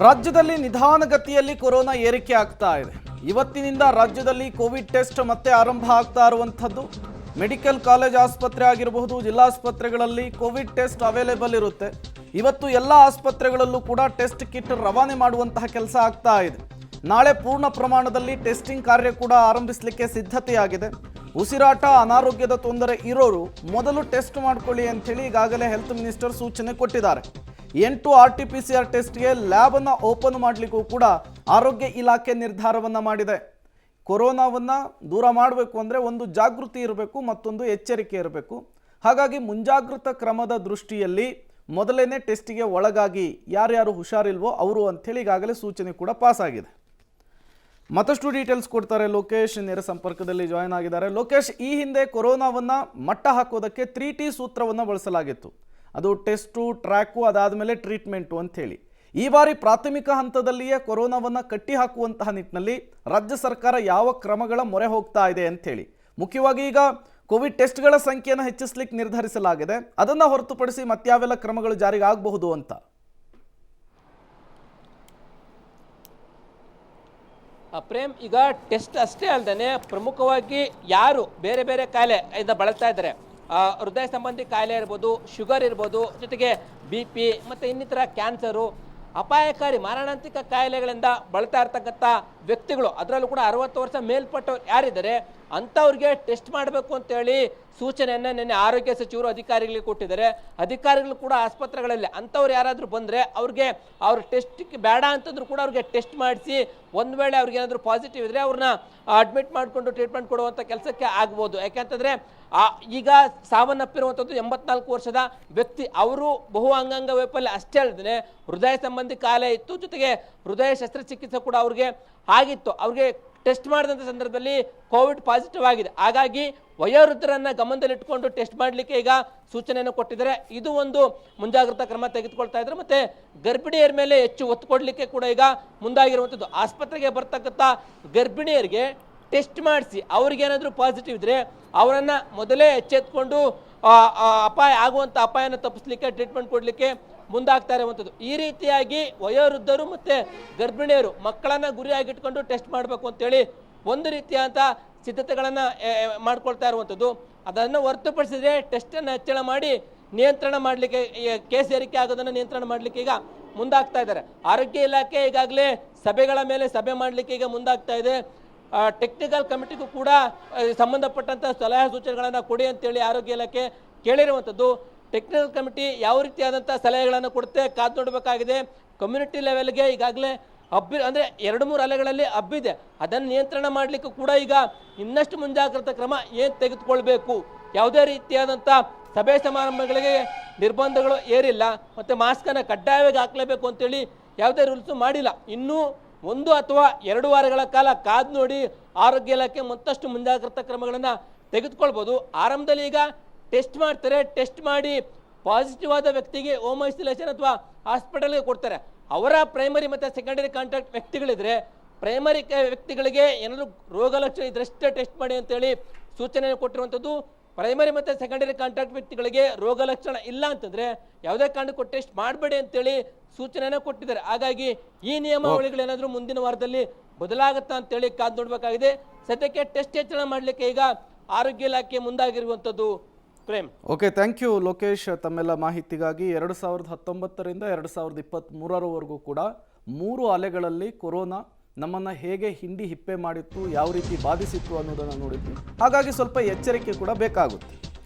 ರಾಜ್ಯದಲ್ಲಿ ನಿಧಾನಗತಿಯಲ್ಲಿ ಕೊರೋನಾ ಏರಿಕೆ ಆಗ್ತಾ ಇದೆ. ಇವತ್ತಿನಿಂದ ರಾಜ್ಯದಲ್ಲಿ ಕೋವಿಡ್ ಟೆಸ್ಟ್ ಮತ್ತೆ ಆರಂಭ ಆಗ್ತಾ ಇರುವಂಥದ್ದು. ಮೆಡಿಕಲ್ ಕಾಲೇಜ್ ಆಸ್ಪತ್ರೆ ಆಗಿರಬಹುದು, ಜಿಲ್ಲಾಸ್ಪತ್ರೆಗಳಲ್ಲಿ ಕೋವಿಡ್ ಟೆಸ್ಟ್ ಅವೈಲೇಬಲ್ ಇರುತ್ತೆ. ಇವತ್ತು ಎಲ್ಲ ಆಸ್ಪತ್ರೆಗಳಲ್ಲೂ ಕೂಡ ಟೆಸ್ಟ್ ಕಿಟ್ ರವಾನೆ ಮಾಡುವಂತಹ ಕೆಲಸ ಆಗ್ತಾ ಇದೆ. ನಾಳೆ ಪೂರ್ಣ ಪ್ರಮಾಣದಲ್ಲಿ ಟೆಸ್ಟಿಂಗ್ ಕಾರ್ಯ ಕೂಡ ಆರಂಭಿಸಲಿಕ್ಕೆ ಸಿದ್ಧತೆಯಾಗಿದೆ. ಉಸಿರಾಟ ಅನಾರೋಗ್ಯದ ತೊಂದರೆ ಇರೋರು ಮೊದಲು ಟೆಸ್ಟ್ ಮಾಡ್ಕೊಳ್ಳಿ ಅಂಥೇಳಿ ಈಗಾಗಲೇ ಹೆಲ್ತ್ ಮಿನಿಸ್ಟರ್ ಸೂಚನೆ ಕೊಟ್ಟಿದ್ದಾರೆ. 8 RT-PCR ಟೆಸ್ಟ್ಗೆ ಲ್ಯಾಬನ್ನು ಓಪನ್ ಮಾಡಲಿಕ್ಕೂ ಕೂಡ ಆರೋಗ್ಯ ಇಲಾಖೆ ನಿರ್ಧಾರವನ್ನು ಮಾಡಿದೆ. ಕೊರೋನಾವನ್ನು ದೂರ ಮಾಡಬೇಕು ಅಂದರೆ ಒಂದು ಜಾಗೃತಿ ಇರಬೇಕು, ಮತ್ತೊಂದು ಎಚ್ಚರಿಕೆ ಇರಬೇಕು. ಹಾಗಾಗಿ ಮುಂಜಾಗ್ರತಾ ಕ್ರಮದ ದೃಷ್ಟಿಯಲ್ಲಿ ಮೊದಲನೇ ಟೆಸ್ಟಿಗೆ ಒಳಗಾಗಿ ಯಾರ್ಯಾರು ಹುಷಾರಿಲ್ವೋ ಅವರು ಅಂಥೇಳಿ ಈಗಾಗಲೇ ಸೂಚನೆ ಕೂಡ ಪಾಸ್ ಆಗಿದೆ. ಮತ್ತಷ್ಟು ಡೀಟೇಲ್ಸ್ ಕೊಡ್ತಾರೆ ಲೋಕೇಶ್, ನೇರ ಸಂಪರ್ಕದಲ್ಲಿ ಜಾಯ್ನ್ ಆಗಿದ್ದಾರೆ. ಲೋಕೇಶ್, ಈ ಹಿಂದೆ ಕೊರೋನಾವನ್ನು ಮಟ್ಟ ಹಾಕೋದಕ್ಕೆ 3T ಸೂತ್ರವನ್ನು ಬಳಸಲಾಗಿತ್ತು. ಅದು ಟೆಸ್ಟು, ಟ್ರ್ಯಾಕು, ಅದಾದಮೇಲೆ ಟ್ರೀಟ್ಮೆಂಟು ಅಂಥೇಳಿ. ಈ ಬಾರಿ ಪ್ರಾಥಮಿಕ ಹಂತದಲ್ಲಿಯೇ ಕೊರೋನಾವನ್ನು ಕಟ್ಟಿ ಹಾಕುವಂತಹ ನಿಟ್ಟಿನಲ್ಲಿ ರಾಜ್ಯ ಸರ್ಕಾರ ಯಾವ ಕ್ರಮಗಳ ಮೊರೆ ಹೋಗ್ತಾ ಇದೆ ಅಂಥೇಳಿ, ಮುಖ್ಯವಾಗಿ ಈಗ ಕೋವಿಡ್ ಟೆಸ್ಟ್ಗಳ ಸಂಖ್ಯೆಯನ್ನು ಹೆಚ್ಚಿಸಲಿಕ್ಕೆ ನಿರ್ಧರಿಸಲಾಗಿದೆ. ಅದನ್ನು ಹೊರತುಪಡಿಸಿ ಮತ್ಯಾವೆಲ್ಲ ಕ್ರಮಗಳು ಜಾರಿಗೆ ಆಗಬಹುದು ಅಂತ? ಪ್ರೇಮ್, ಈಗ ಟೆಸ್ಟ್ ಅಷ್ಟೇ ಅಲ್ಲದೆ ಪ್ರಮುಖವಾಗಿ ಯಾರು ಬೇರೆ ಬೇರೆ ಕಾಯಿಲೆ ಇಂದ ಬಳಸ್ತಾ ಇದ್ದಾರೆ, ಹೃದಯ ಸಂಬಂಧಿ ಕಾಯಿಲೆ ಇರ್ಬೋದು, ಶುಗರ್ ಇರ್ಬೋದು, ಜೊತೆಗೆ BP ಮತ್ತು ಇನ್ನಿತರ ಕ್ಯಾನ್ಸರು, ಅಪಾಯಕಾರಿ ಮಾರಣಾಂತಿಕ ಕಾಯಿಲೆಗಳಿಂದ ಬಳಲ್ತಾ ಇರ್ತಕ್ಕಂಥ ವ್ಯಕ್ತಿಗಳು, ಅದರಲ್ಲೂ ಕೂಡ 60 ವರ್ಷ ಮೇಲ್ಪಟ್ಟವ್ರು ಯಾರಿದ್ದಾರೆ ಅಂಥವ್ರಿಗೆ ಟೆಸ್ಟ್ ಮಾಡಬೇಕು ಅಂತೇಳಿ ಸೂಚನೆಯನ್ನು ನಿನ್ನೆ ಆರೋಗ್ಯ ಸಚಿವರು ಅಧಿಕಾರಿಗಳಿಗೆ ಕೊಟ್ಟಿದ್ದಾರೆ. ಅಧಿಕಾರಿಗಳು ಕೂಡ ಆಸ್ಪತ್ರೆಗಳಲ್ಲಿ ಅಂಥವ್ರು ಯಾರಾದರೂ ಬಂದರೆ ಅವ್ರಿಗೆ ಅವ್ರ ಟೆಸ್ಟಿಗೆ ಬೇಡ ಅಂತಂದ್ರೂ ಕೂಡ ಅವ್ರಿಗೆ ಟೆಸ್ಟ್ ಮಾಡಿಸಿ ಒಂದು ವೇಳೆ ಅವ್ರಿಗೆ ಏನಾದರೂ ಪಾಸಿಟಿವ್ ಇದ್ದರೆ ಅವ್ರನ್ನ ಅಡ್ಮಿಟ್ ಮಾಡಿಕೊಂಡು ಟ್ರೀಟ್ಮೆಂಟ್ ಕೊಡುವಂಥ ಕೆಲಸಕ್ಕೆ ಆಗ್ಬೋದು. ಯಾಕೆಂತಂದರೆ ಈಗ ಸಾವನ್ನಪ್ಪಿರುವಂಥದ್ದು 84 ವರ್ಷದ ವ್ಯಕ್ತಿ. ಅವರು ಬಹು ಅಂಗಾಂಗ ವೈಫಲ್ಯ ಅಷ್ಟೇ ಅಲ್ಲದೆ ಹೃದಯ ಸಂಬಂಧಿ ಕಾಯಿಲೆ ಇತ್ತು, ಜೊತೆಗೆ ಹೃದಯ ಶಸ್ತ್ರಚಿಕಿತ್ಸೆ ಕೂಡ ಅವ್ರಿಗೆ ಆಗಿತ್ತು. ಅವ್ರಿಗೆ ಟೆಸ್ಟ್ ಮಾಡಿದಂಥ ಸಂದರ್ಭದಲ್ಲಿ ಕೋವಿಡ್ ಪಾಸಿಟಿವ್ ಆಗಿದೆ. ಹಾಗಾಗಿ ವಯೋವೃದ್ಧರನ್ನು ಗಮನದಲ್ಲಿಟ್ಕೊಂಡು ಟೆಸ್ಟ್ ಮಾಡಲಿಕ್ಕೆ ಈಗ ಸೂಚನೆಯನ್ನು ಕೊಟ್ಟಿದ್ದಾರೆ. ಇದು ಒಂದು ಮುಂಜಾಗ್ರತಾ ಕ್ರಮ ತೆಗೆದುಕೊಳ್ತಾ ಇದ್ದಾರೆ. ಮತ್ತು ಗರ್ಭಿಣಿಯರ ಮೇಲೆ ಹೆಚ್ಚು ಒತ್ತು ಕೊಡಲಿಕ್ಕೆ ಕೂಡ ಈಗ ಮುಂದಾಗಿರುವಂಥದ್ದು. ಆಸ್ಪತ್ರೆಗೆ ಬರ್ತಕ್ಕಂಥ ಗರ್ಭಿಣಿಯರಿಗೆ ಟೆಸ್ಟ್ ಮಾಡಿಸಿ ಅವ್ರಿಗೇನಾದರೂ ಪಾಸಿಟಿವ್ ಇದ್ದರೆ ಅವರನ್ನು ಮೊದಲೇ ಎಚ್ಚೆತ್ಕೊಂಡು ಅಪಾಯ ಆಗುವಂಥ ಅಪಾಯನ ತಪ್ಪಿಸಲಿಕ್ಕೆ ಟ್ರೀಟ್ಮೆಂಟ್ ಕೊಡಲಿಕ್ಕೆ ಮುಂದಾಗ್ತಾ ಇರುವಂಥದ್ದು. ಈ ರೀತಿಯಾಗಿ ವಯೋವೃದ್ಧರು ಮತ್ತು ಗರ್ಭಿಣಿಯರು ಮಕ್ಕಳನ್ನು ಗುರಿಯಾಗಿಟ್ಕೊಂಡು ಟೆಸ್ಟ್ ಮಾಡಬೇಕು ಅಂತೇಳಿ ಒಂದು ರೀತಿಯಾದಂಥ ಸಿದ್ಧತೆಗಳನ್ನು ಮಾಡ್ಕೊಳ್ತಾ ಇರುವಂಥದ್ದು. ಅದನ್ನು ಹೊರತುಪಡಿಸಿದರೆ ಟೆಸ್ಟನ್ನು ಹೆಚ್ಚಳ ಮಾಡಿ ನಿಯಂತ್ರಣ ಮಾಡಲಿಕ್ಕೆ, ಕೇಸ್ ಏರಿಕೆ ಆಗೋದನ್ನು ನಿಯಂತ್ರಣ ಮಾಡಲಿಕ್ಕೆ ಈಗ ಮುಂದಾಗ್ತಾ ಇದ್ದಾರೆ. ಆರೋಗ್ಯ ಇಲಾಖೆ ಈಗಾಗಲೇ ಸಭೆಗಳ ಮೇಲೆ ಸಭೆ ಮಾಡಲಿಕ್ಕೆ ಈಗ ಮುಂದಾಗ್ತಾ ಇದೆ. ಟೆಕ್ನಿಕಲ್ ಕಮಿಟಿಗೂ ಕೂಡ ಸಂಬಂಧಪಟ್ಟಂಥ ಸಲಹೆ ಸೂಚನೆಗಳನ್ನು ಕೊಡಿ ಅಂತೇಳಿ ಆರೋಗ್ಯ ಇಲಾಖೆ ಕೇಳಿರುವಂಥದ್ದು. ಟೆಕ್ನಿಕಲ್ ಕಮಿಟಿ ಯಾವ ರೀತಿಯಾದಂಥ ಸಲಹೆಗಳನ್ನು ಕೊಡುತ್ತೆ ಕಾದು ನೋಡಬೇಕಾಗಿದೆ. ಕಮ್ಯುನಿಟಿ ಲೆವೆಲ್ಗೆ ಈಗಾಗಲೇ ಅಂದರೆ 2-3 ಅಲೆಗಳಲ್ಲಿ ಹಬ್ಬಿದೆ. ಅದನ್ನು ನಿಯಂತ್ರಣ ಮಾಡಲಿಕ್ಕೂ ಕೂಡ ಈಗ ಇನ್ನಷ್ಟು ಮುಂಜಾಗ್ರತಾ ಕ್ರಮ ಏನು ತೆಗೆದುಕೊಳ್ಬೇಕು, ಯಾವುದೇ ರೀತಿಯಾದಂಥ ಸಭೆ ಸಮಾರಂಭಗಳಿಗೆ ನಿರ್ಬಂಧಗಳು ಏರಿಲ್ಲ, ಮತ್ತು ಮಾಸ್ಕನ್ನು ಕಡ್ಡಾಯವಾಗಿ ಹಾಕಲೇಬೇಕು ಅಂತೇಳಿ ಯಾವುದೇ ರೂಲ್ಸು ಮಾಡಿಲ್ಲ. ಇನ್ನೂ 1 ಅಥವಾ 2 ವಾರಗಳ ಕಾಲ ಕಾದು ನೋಡಿ ಆರೋಗ್ಯ ಇಲಾಖೆ ಮತ್ತಷ್ಟು ಮುಂಜಾಗ್ರತಾ ಕ್ರಮಗಳನ್ನು ತೆಗೆದುಕೊಳ್ಬೋದು. ಆರಂಭದಲ್ಲಿ ಈಗ ಟೆಸ್ಟ್ ಮಾಡ್ತಾರೆ, ಟೆಸ್ಟ್ ಮಾಡಿ ಪಾಸಿಟಿವ್ ಆದ ವ್ಯಕ್ತಿಗೆ ಹೋಮ್ ಐಸೋಲೇಷನ್ ಅಥವಾ ಹಾಸ್ಪಿಟಲ್ಗೆ ಕೊಡ್ತಾರೆ. ಅವರ ಪ್ರೈಮರಿ ಮತ್ತು ಸೆಕೆಂಡರಿ ಕಾಂಟ್ಯಾಕ್ಟ್ ವ್ಯಕ್ತಿಗಳಿದ್ರೆ ಪ್ರೈಮರಿ ವ್ಯಕ್ತಿಗಳಿಗೆ ಏನಾದರೂ ರೋಗ ಲಕ್ಷಣ ಇದ್ರಷ್ಟೇ ಟೆಸ್ಟ್ ಮಾಡಿ ಅಂತೇಳಿ ಸೂಚನೆಯನ್ನು ಕೊಟ್ಟಿರುವಂಥದ್ದು. ಪ್ರೈಮರಿ ಮತ್ತು ಸೆಕೆಂಡರಿ ಕಾಂಟ್ಯಾಕ್ಟ್ ವ್ಯಕ್ತಿಗಳಿಗೆ ರೋಗ ಲಕ್ಷಣ ಇಲ್ಲ ಅಂತಂದರೆ ಯಾವುದೇ ಕಾರಣಕ್ಕೂ ಟೆಸ್ಟ್ ಮಾಡಬೇಡಿ ಅಂತೇಳಿ ಸೂಚನೆಯನ್ನು ಕೊಟ್ಟಿದ್ದಾರೆ. ಹಾಗಾಗಿ ಈ ನಿಯಮಾವಳಿಗಳೇನಾದರೂ ಮುಂದಿನ ವಾರದಲ್ಲಿ ಬದಲಾಗುತ್ತಾ ಅಂತೇಳಿ ಕಾದು ನೋಡಬೇಕಾಗಿದೆ. ಸದ್ಯಕ್ಕೆ ಟೆಸ್ಟ್ ಹೆಚ್ಚಳ ಮಾಡಲಿಕ್ಕೆ ಈಗ ಆರೋಗ್ಯ ಇಲಾಖೆ ಮುಂದಾಗಿರುವಂಥದ್ದು. Prem, okay, thank you Lokesh ತಮ್ಮೆಲ್ಲ ಮಾಹಿತಿಗಾಗಿ. 2019ರಿಂದ 2023ರವರೆಗೂ ಕೂಡ 3 ಅಲೆಗಳಲ್ಲಿ ಕೊರೋನಾ ನಮ್ಮನ್ನು ಹೇಗೆ ಹಿಂಡಿ ಹಿಪ್ಪೆ ಮಾಡಿತ್ತು, ಯಾವ ರೀತಿ ಬಾಧಿಸಿತ್ತು ಅನ್ನೋದನ್ನು ನೋಡಿದ್ವಿ. ಹಾಗಾಗಿ ಸ್ವಲ್ಪ ಎಚ್ಚರಿಕೆ ಕೂಡ ಬೇಕಾಗುತ್ತೆ.